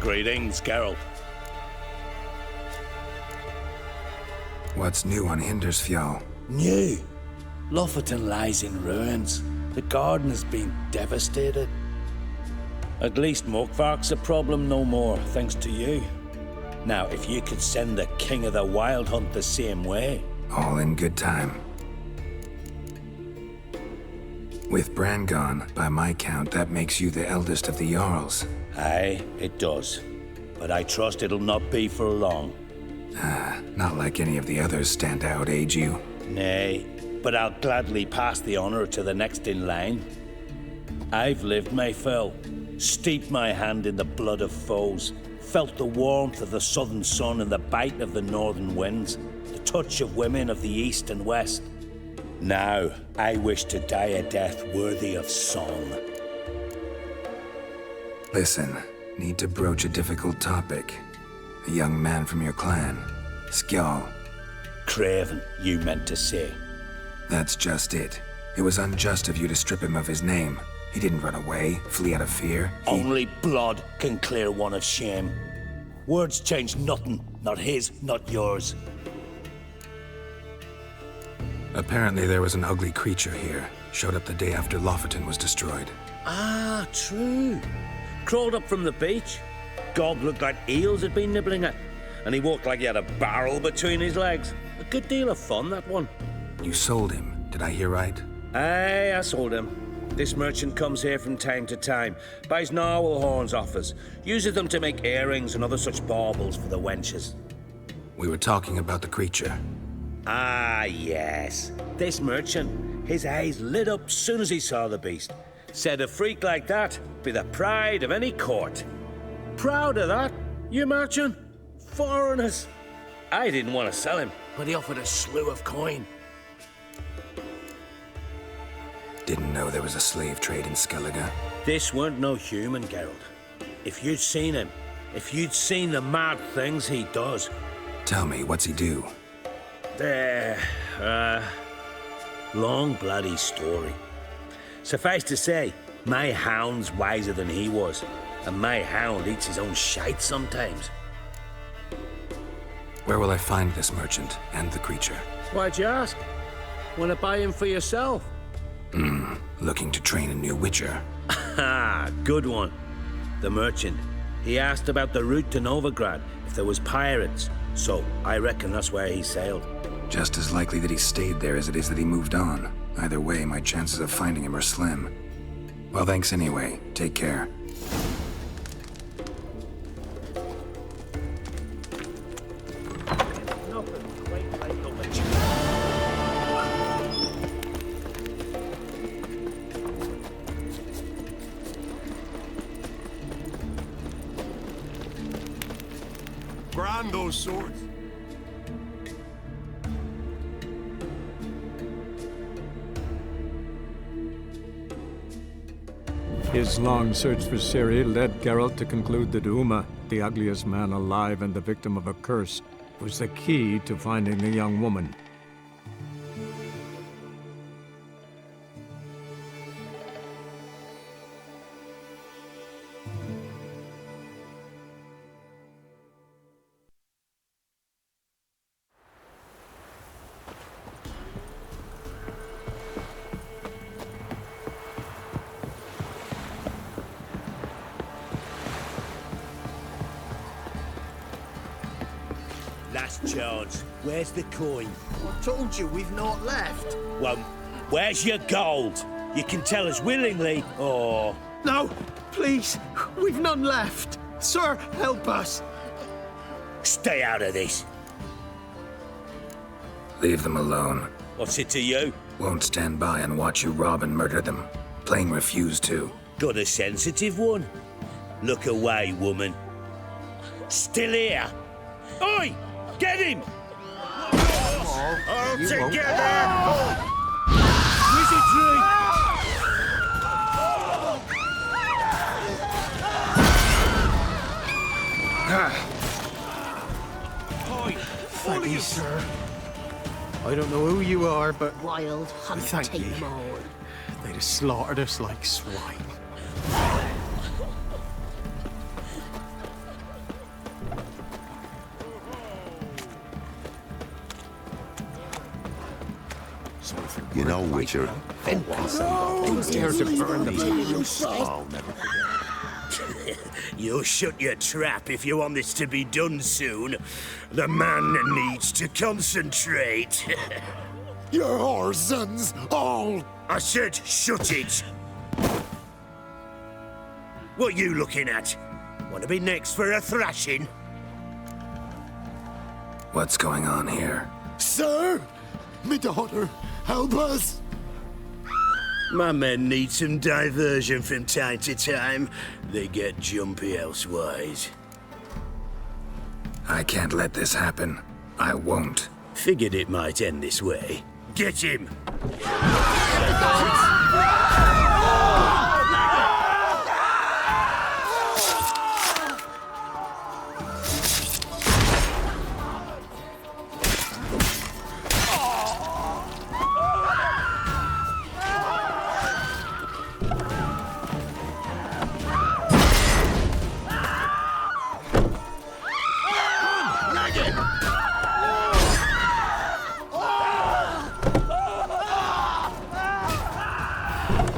Greetings, Geralt. What's new on Hindersfjall? New. Lofoten lies in ruins. The garden has been devastated. At least Muckvark's a problem no more, thanks to you. Now, if you could send the King of the Wild Hunt the same way... All in good time. With Bran gone, by my count, that makes you the eldest of the Jarls. Aye, it does. But I trust it'll not be for long. Not like any of the others stand out, age you? Nay, but I'll gladly pass the honor to the next in line. I've lived my fill, steeped my hand in the blood of foes, felt the warmth of the southern sun and the bite of the northern winds, the touch of women of the east and west. Now, I wish to die a death worthy of song. Listen, need to broach a difficult topic. A young man from your clan, Skjall. Craven, you meant to say. That's just it. It was unjust of you to strip him of his name. He didn't run away, flee out of fear. Only blood can clear one of shame. Words change nothing. Not his, not yours. Apparently there was an ugly creature here. Showed up the day after Lofoten was destroyed. Ah, true. Crawled up from the beach. Gob looked like eels had been nibbling at. And he walked like he had a barrel between his legs. A good deal of fun, that one. You sold him, did I hear right? Aye, I sold him. This merchant comes here from time to time, buys narwhal horns off us, uses them to make earrings and other such baubles for the wenches. We were talking about the creature. Ah, yes. This merchant, his eyes lit up soon as he saw the beast. Said a freak like that be the pride of any court. Proud of that, you merchant? Foreigners. I didn't want to sell him, but he offered a slew of coin. Didn't know there was a slave trade in Skellige. This weren't no human, Geralt. If you'd seen him, if you'd seen the mad things he does... Tell me, what's he do? Long bloody story. Suffice to say, my hound's wiser than he was, and my hound eats his own shite sometimes. Where will I find this merchant and the creature? Why'd you ask? Wanna buy him for yourself? Looking to train a new witcher. Ah, good one. The merchant. He asked about the route to Novigrad, if there was pirates. So, I reckon that's where he sailed. Just as likely that he stayed there as it is that he moved on. Either way, my chances of finding him are slim. Well, thanks anyway. Take care. Grind those swords. His long search for Ciri led Geralt to conclude that Uma, the ugliest man alive and the victim of a curse, was the key to finding the young woman. Last chance. Where's the coin? I told you we've not left. Well, where's your gold? You can tell us willingly, or... No, please, we've none left. Sir, help us. Stay out of this. Leave them alone. What's it to you? Won't stand by and watch you rob and murder them. Plain refuse to. Got a sensitive one? Look away, woman. Still here. Oi! Get him! All together! Wizardry! Thank you, sir. I don't know who you are, but Wild thank hunting you. mole. They'd have slaughtered us like swine. You know, Witcher, Don't dare to burn the place. I'll never forget. You'll shut your trap if you want this to be done soon. The man needs to concentrate. Your whore sons, all! I said shut it! What you looking at? Want to be next for a thrashing? What's going on here? Sir! Me daughter, help us! My men need some diversion from time to time. They get jumpy elsewise. I can't let this happen. I won't. Figured it might end this way. Get him!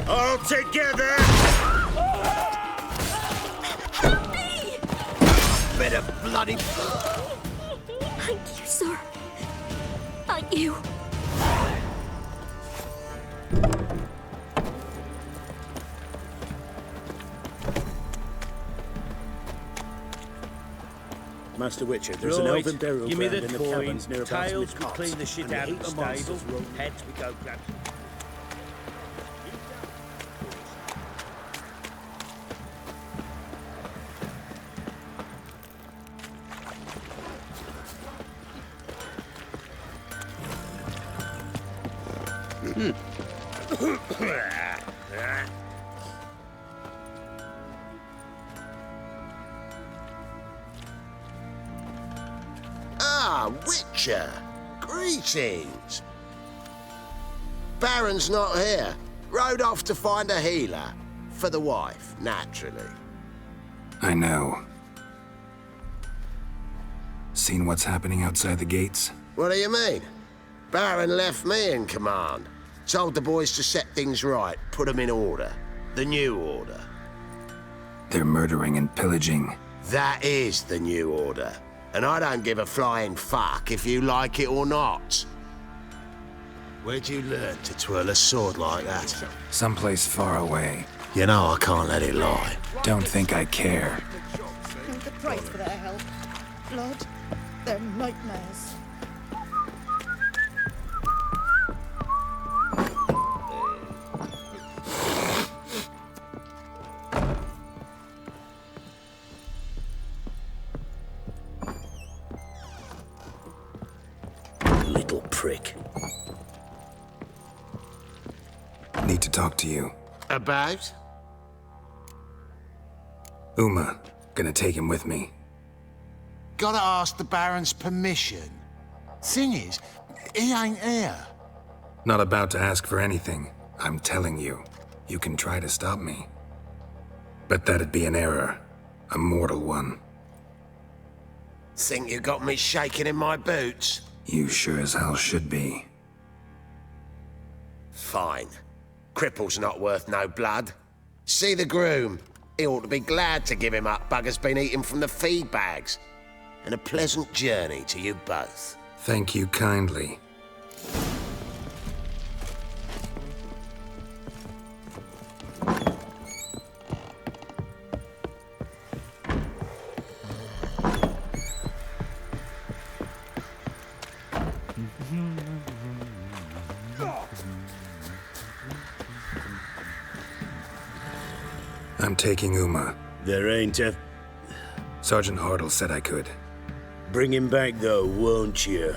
All together! Bit of bloody... Thank you, sir. Thank you. Master Witcher, there's an elven burial Give me ground the in the coin. caverns near about Tails, we Smith's clean the shit and out hate of the monsters stable. roam. Heads, we go grab. Ah, Witcher! Greetings! Baron's not here. Rode off to find a healer. For the wife, naturally. I know. Seen what's happening outside the gates? What do you mean? Baron left me in command. Told the boys to set things right, put them in order. The new order. They're murdering and pillaging. That is the new order. And I don't give a flying fuck if you like it or not. Where'd you learn to twirl a sword like that? Someplace far away. You know I can't let it lie. Don't think I care. And the price for their help. Blood. They're nightmares. Little prick. Need to talk to you. About? Uma. Gonna take him with me. Gotta ask the Baron's permission. Thing is, he ain't here. Not about to ask for anything. I'm telling you. You can try to stop me. But that'd be an error. A mortal one. Think you got me shaking in my boots? You sure as hell should be. Fine. Cripple's not worth no blood. See the groom. He ought to be glad to give him up. Bugger's been eating from the feed bags. And a pleasant journey to you both. Thank you kindly. I'm taking Uma. There ain't a... Sergeant Hartle said I could. Bring him back though, won't you?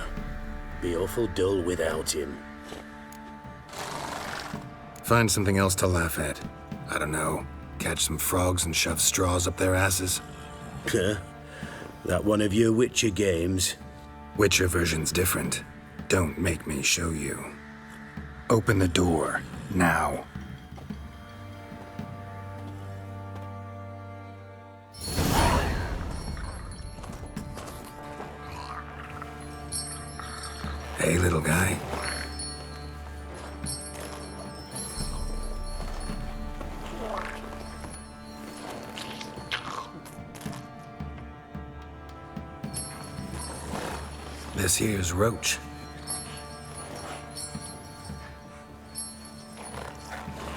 Be awful dull without him. Find something else to laugh at. I don't know. Catch some frogs and shove straws up their asses. Huh? That one of your Witcher games? Witcher version's different. Don't make me show you. Open the door, now. Hey, little guy. This here's Roach.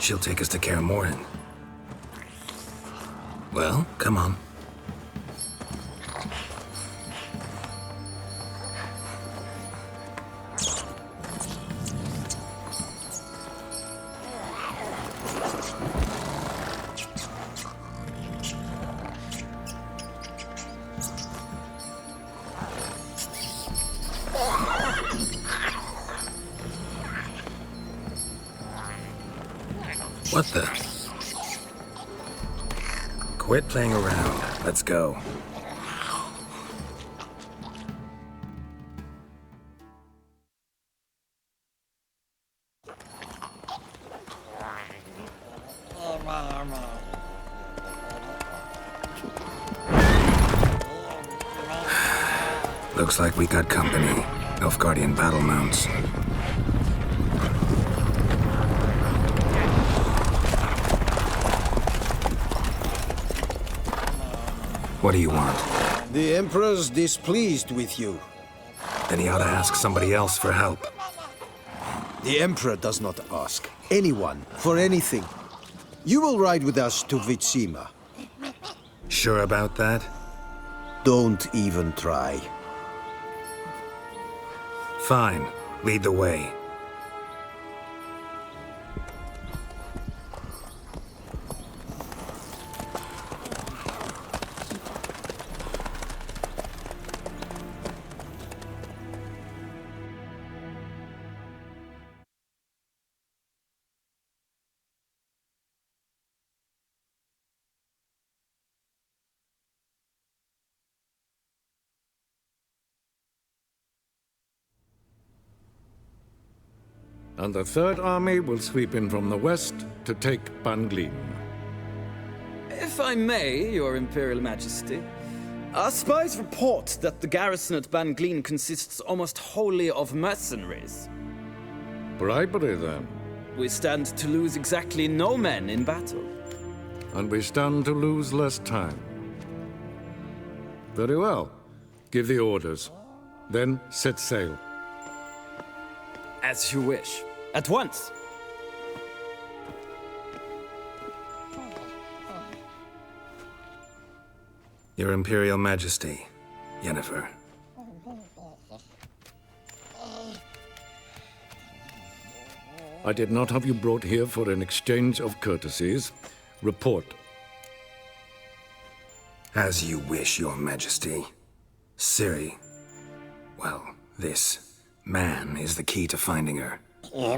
She'll take us to Kaer Morhen. Well, come on. What the? Quit playing around. Let's go. Looks like we got company. Nilfgaardian battle mounts. What do you want? The Emperor's displeased with you. Then he ought to ask somebody else for help. The Emperor does not ask anyone for anything. You will ride with us to Vitsima. Sure about that? Don't even try. Fine. Lead the way. And the Third Army will sweep in from the west to take Banglin. If I may, Your Imperial Majesty, our spies report that the garrison at Banglin consists almost wholly of mercenaries. Bribery, then. We stand to lose exactly no men in battle. And we stand to lose less time. Very well. Give the orders. Then set sail. As you wish. At once! Your Imperial Majesty, Yennefer. I did not have you brought here for an exchange of courtesies. Report. As you wish, Your Majesty. Ciri. Well, this man is the key to finding her. I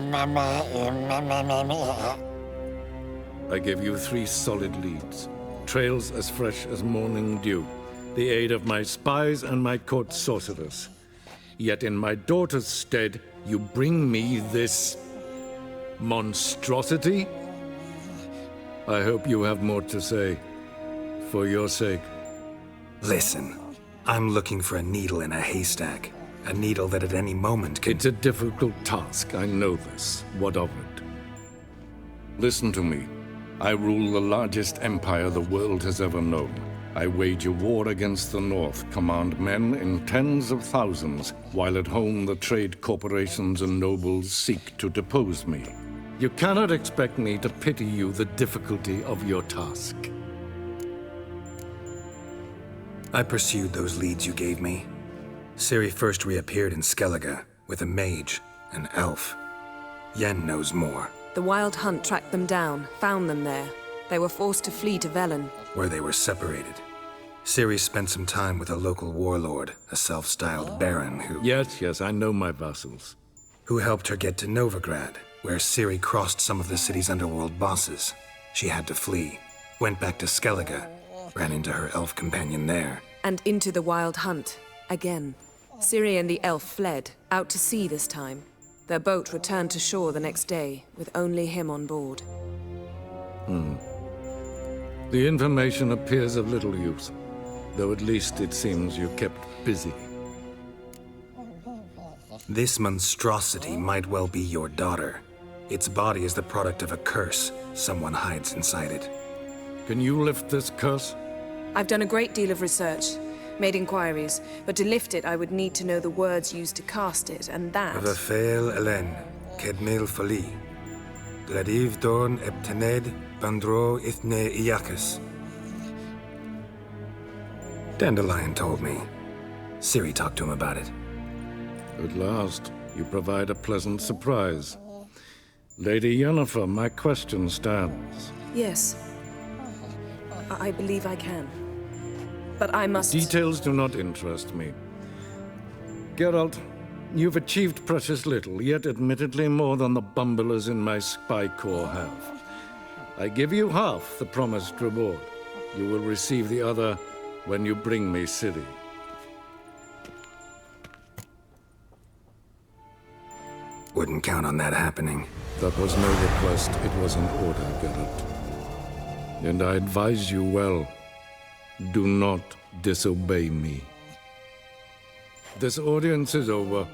give you 3 solid leads. Trails as fresh as morning dew. The aid of my spies and my court sorcerers. Yet in my daughter's stead, you bring me this monstrosity? I hope you have more to say. For your sake. Listen, I'm looking for a needle in a haystack. A needle that at any moment can... It's a difficult task, I know this. What of it? Listen to me. I rule the largest empire the world has ever known. I wage a war against the North, command men in tens of thousands, while at home the trade corporations and nobles seek to depose me. You cannot expect me to pity you the difficulty of your task. I pursued those leads you gave me. Ciri first reappeared in Skellige with a mage, an elf. Yen knows more. The Wild Hunt tracked them down, found them there. They were forced to flee to Velen. Where they were separated. Ciri spent some time with a local warlord, a self-styled baron who... Yes, I know my vassals. Who helped her get to Novigrad, where Ciri crossed some of the city's underworld bosses. She had to flee, went back to Skellige, ran into her elf companion there. And into the Wild Hunt, again. Ciri and the elf fled, out to sea this time. Their boat returned to shore the next day, with only him on board. The information appears of little use, though at least it seems you kept busy. This monstrosity might well be your daughter. Its body is the product of a curse. Someone hides inside it. Can you lift this curse? I've done a great deal of research. Made inquiries, but to lift it I would need to know the words used to cast it, and that... Vafael Elen, Kedmil Fali. Gladiv Dorn Eptened, Bandro Ithne Iacus. Dandelion told me. Ciri talked to him about it. At last, you provide a pleasant surprise. Lady Yennefer, my question stands. Yes. I believe I can. But I must... Details do not interest me. Geralt, you've achieved precious little, yet admittedly more than the bumblers in my spy corps have. I give you half the promised reward. You will receive the other when you bring me Ciri. Wouldn't count on that happening. That was no request, it was an order, Geralt. And I advise you well, do not disobey me. This audience is over.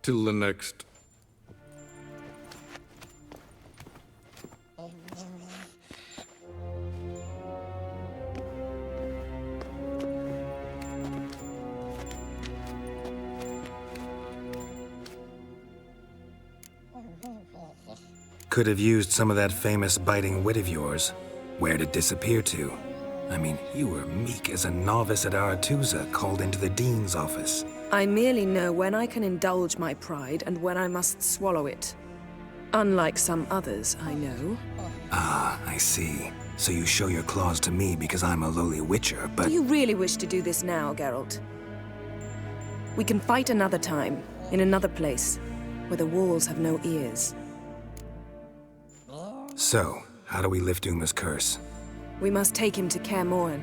Till the next. Could have used some of that famous biting wit of yours. Where'd it disappear to? I mean, you were meek as a novice at Aretuza called into the Dean's office. I merely know when I can indulge my pride and when I must swallow it. Unlike some others, I know. Ah, I see. So you show your claws to me because I'm a lowly witcher, but... Do you really wish to do this now, Geralt? We can fight another time, in another place, where the walls have no ears. So, how do we lift Uma's curse? We must take him to Kaer Morhen.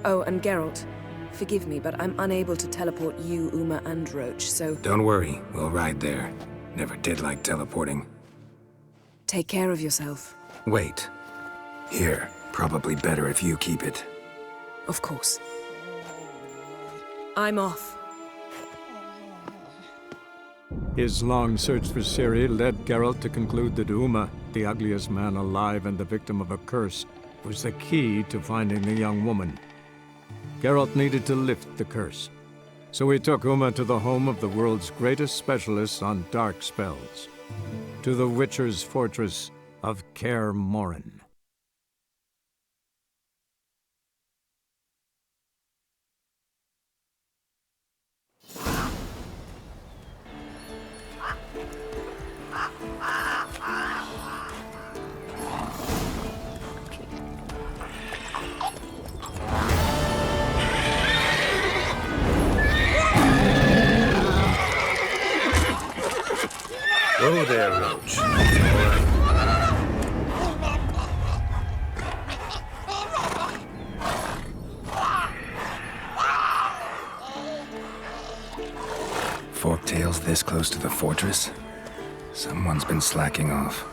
Oh, and Geralt, forgive me, but I'm unable to teleport you, Uma, and Roach, so... Don't worry, we'll ride there. Never did like teleporting. Take care of yourself. Wait. Here, probably better if you keep it. Of course. I'm off. His long search for Ciri led Geralt to conclude that Uma, the ugliest man alive and the victim of a curse, was the key to finding the young woman. Geralt needed to lift the curse, so he took Uma to the home of the world's greatest specialists on dark spells, to the Witcher's fortress of Kaer Morhen. Oh there, Roach. Forktails this close to the fortress? Someone's been slacking off.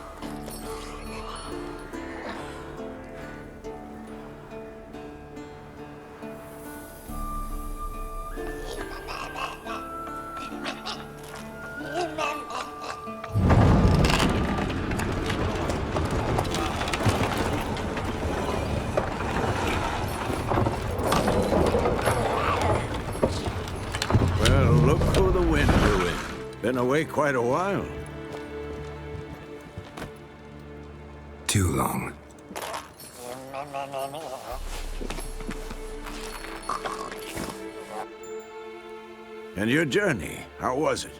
Been away quite a while. Too long. And your journey, how was it?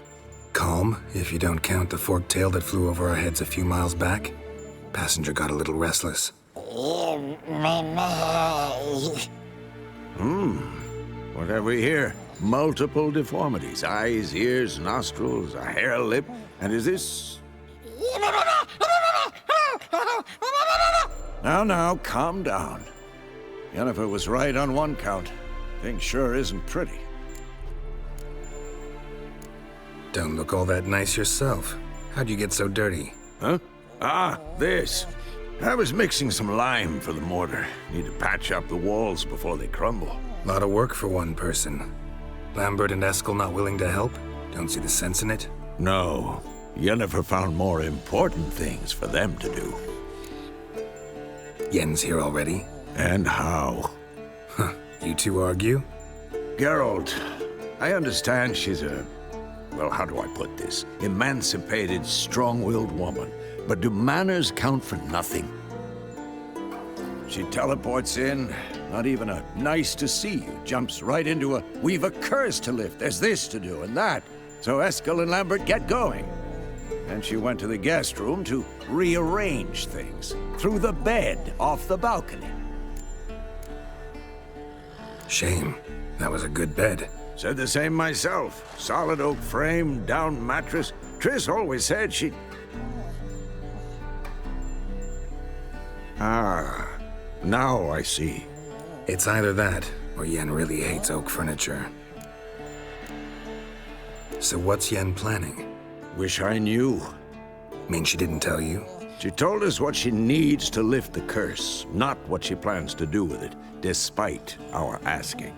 Calm, if you don't count the forktail that flew over our heads a few miles back. Passenger got a little restless. What have we here? Multiple deformities. Eyes, ears, nostrils, a hair lip. And is this... Now, calm down. Yennefer was right on one count. Thing sure isn't pretty. Don't look all that nice yourself. How'd you get so dirty? Huh? Ah, this. I was mixing some lime for the mortar. Need to patch up the walls before they crumble. Lot of work for one person. Lambert and Eskel not willing to help? Don't see the sense in it? No. Yennefer found more important things for them to do. Yen's here already? And how? Huh. You two argue? Geralt, I understand she's a... well, how do I put this? Emancipated, strong-willed woman. But do manners count for nothing? She teleports in, not even a nice to see you, jumps right into a we've a curse to lift, there's this to do and that. So Eskel and Lambert get going. And she went to the guest room to rearrange things. Through the bed, off the balcony. Shame. That was a good bed. Said the same myself. Solid oak frame, down mattress. Triss always said she'd... Ah, now I see. It's either that, or Yen really hates oak furniture. So what's Yen planning? Wish I knew. Mean she didn't tell you? She told us what she needs to lift the curse, not what she plans to do with it, despite our asking.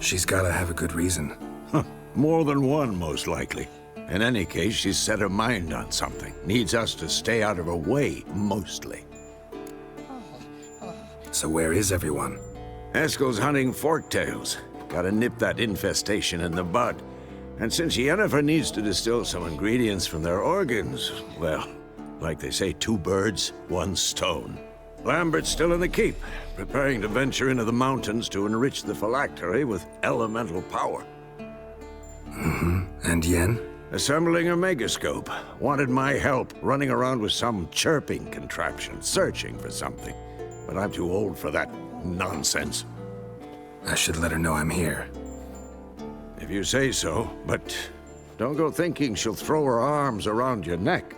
She's gotta have a good reason. Huh. More than one, most likely. In any case, she's set her mind on something. Needs us to stay out of her way, mostly. So where is everyone? Eskel's hunting forktails. Gotta nip that infestation in the bud. And since Yennefer needs to distill some ingredients from their organs, well, like they say, 2 birds, 1 stone. Lambert's still in the keep, preparing to venture into the mountains to enrich the phylactery with elemental power. Mm-hmm. And Yen? Assembling a megascope. Wanted my help running around with some chirping contraption, searching for something. But I'm too old for that nonsense. I should let her know I'm here. If you say so, but don't go thinking she'll throw her arms around your neck.